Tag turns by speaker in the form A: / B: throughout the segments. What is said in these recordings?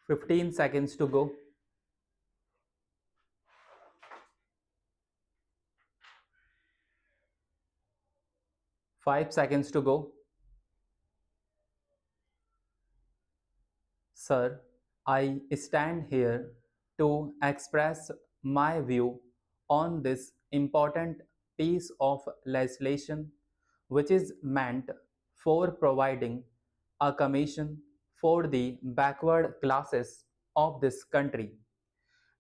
A: 15 seconds to go. 5 seconds to go. Sir, I stand here to express my view on this important piece of legislation which is meant for providing a commission for the backward classes of this country.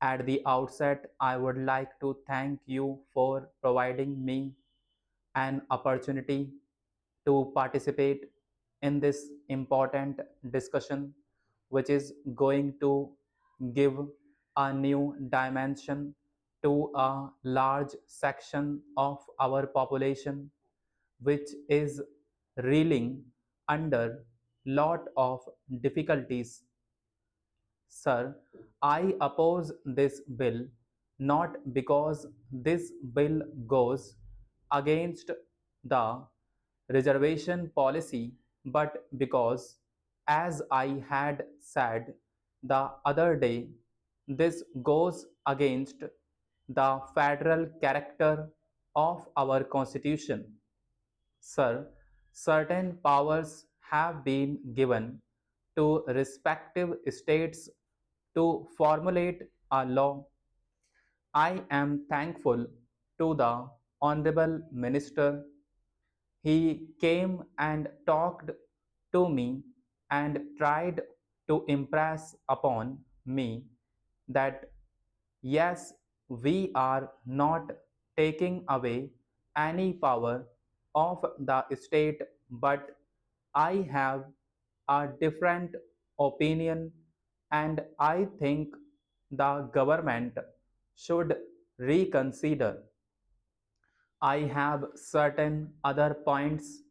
A: At the outset, I would like to thank you for providing me an opportunity to participate in this important discussion, which is going to give a new dimension to a large section of our population, which is reeling under lot of difficulties. Sir, I oppose this bill not because this bill goes against the reservation policy, but because, as I had said the other day, this goes against the federal character of our constitution. Sir, certain powers have been given to respective states to formulate a law. I am thankful to the Honorable Minister. He came and talked to me and tried to impress upon me that yes, we are not taking away any power of the state, but I have a different opinion, and I think the government should reconsider. I have certain other points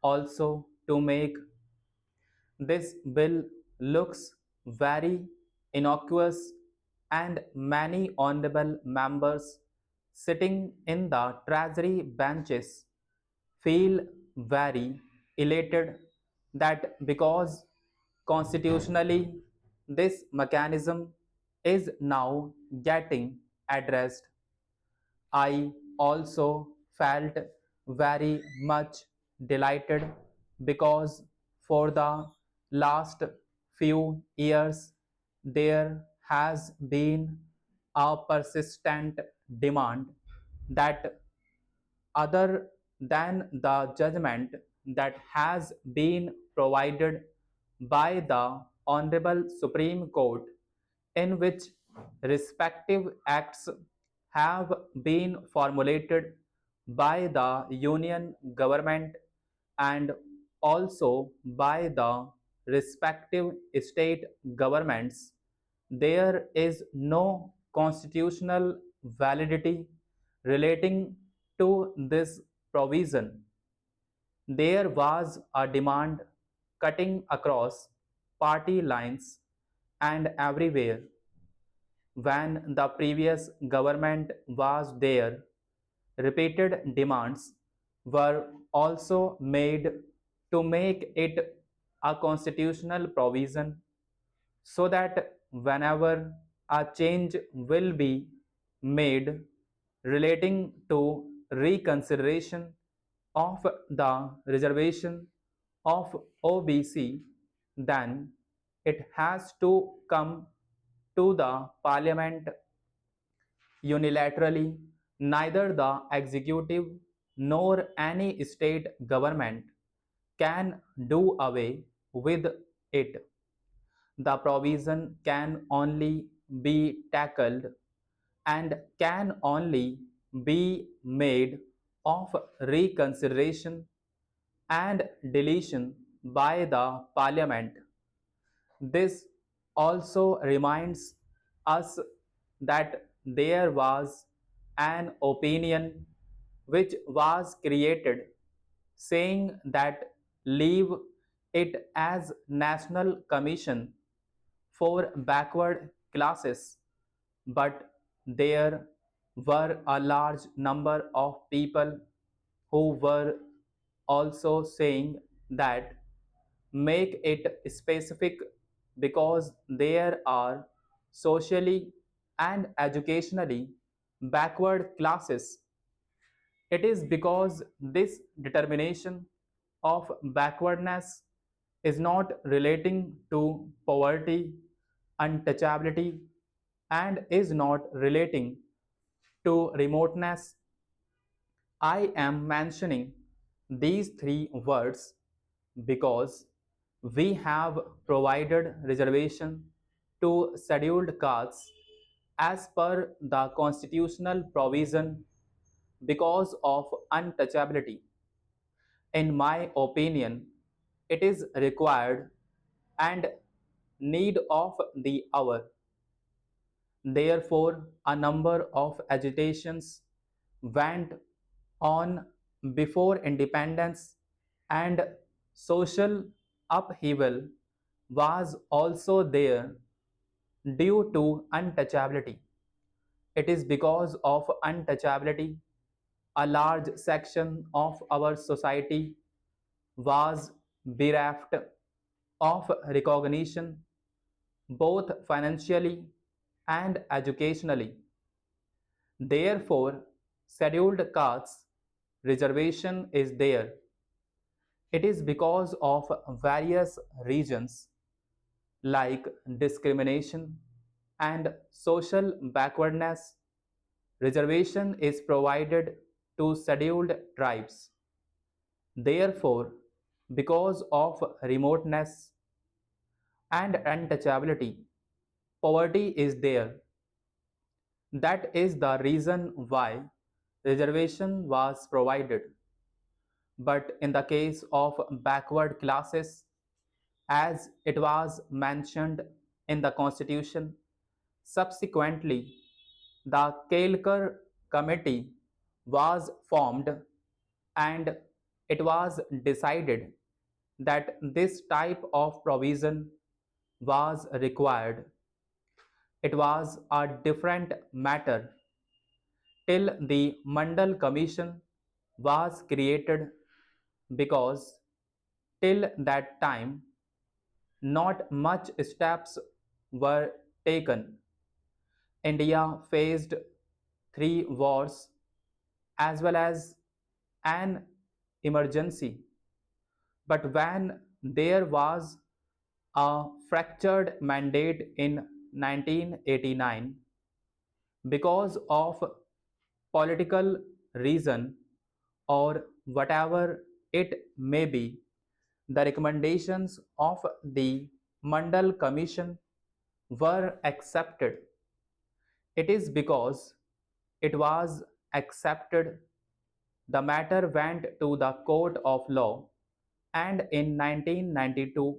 A: also to make. This bill looks very innocuous, and many honorable members sitting in the treasury benches feel very elated that because constitutionally this mechanism is now getting addressed. I also felt very much delighted because for the last few years there has been a persistent demand that other than the judgment that has been provided by the Honorable Supreme Court, in which respective acts have been formulated by the Union government and also by the respective state governments, there is no constitutional validity relating to this provision. There was a demand cutting across party lines and everywhere. When the previous government was there, repeated demands were also made to make it a constitutional provision so that whenever a change will be made relating to reconsideration of the reservation of OBC, then it has to come to the parliament unilaterally. Neither the executive nor any state government can do away with it. The provision can only be tackled and can only be made of reconsideration and deletion by the parliament. This also reminds us that there was an opinion which was created saying that leave it as National Commission for backward classes, but there were a large number of people who were also saying that make it specific because there are socially and educationally backward classes. It is because this determination of backwardness is not relating to poverty, untouchability, and is not relating to remoteness. I am mentioning these three words because we have provided reservation to scheduled castes as per the constitutional provision because of untouchability. In my opinion, it is required and need of the hour. Therefore, a number of agitations went on before independence, and social upheaval was also there due to untouchability. It is because of untouchability a large section of our society was bereft of recognition both financially and educationally. Therefore, scheduled castes reservation is there. It is because of various reasons like discrimination and social backwardness. Reservation is provided to scheduled tribes. Therefore, because of remoteness and untouchability, poverty is there. That is the reason why reservation was provided. But in the case of backward classes, as it was mentioned in the constitution, subsequently the Kelkar committee was formed and it was decided that this type of provision was required. It was a different matter till the Mandal Commission was created because till that time not much steps were taken. India faced three wars as well as an emergency. But when there was a fractured mandate in 1989 because of political reason or whatever it may be, the recommendations of the Mandal Commission were accepted. It is because it was accepted, the matter went to the court of law, and in 1992,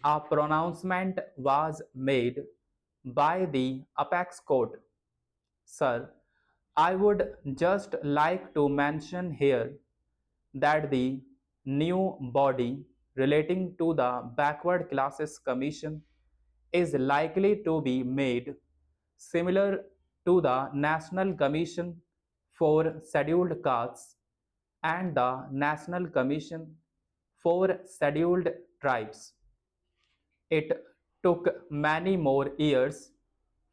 A: a pronouncement was made by the apex court. Sir, I would just like to mention here that the new body relating to the Backward Classes Commission is likely to be made similar to the National Commission for Scheduled Castes and the National Commission for Scheduled Tribes. It took many more years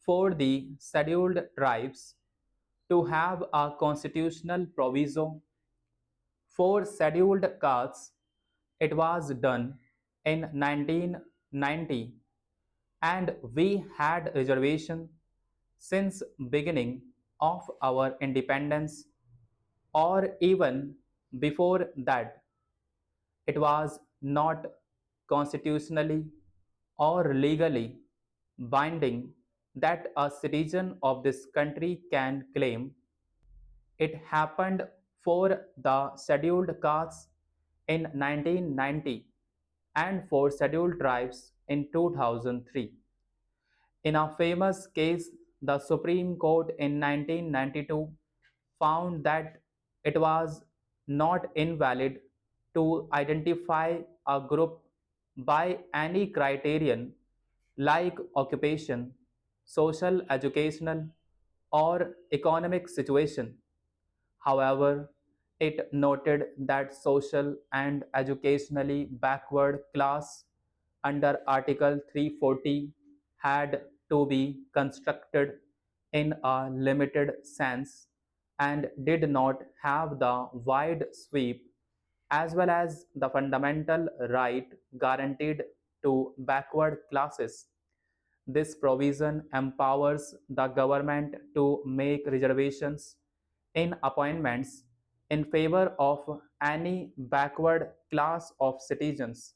A: for the scheduled tribes to have a constitutional proviso. For scheduled castes, it was done in 1990 and we had reservation since beginning of our independence or even before that. It was not constitutionally or legally binding that a citizen of this country can claim. It happened for the scheduled castes in 1990 and for scheduled tribes in 2003. In a famous case, the Supreme Court in 1992 found that it was not invalid to identify a group by any criterion like occupation, social, educational, or economic situation. However, it noted that social and educationally backward class under Article 340 had to be constructed in a limited sense and did not have the wide sweep as well as the fundamental right guaranteed to backward classes. This provision empowers the government to make reservations in appointments in favor of any backward class of citizens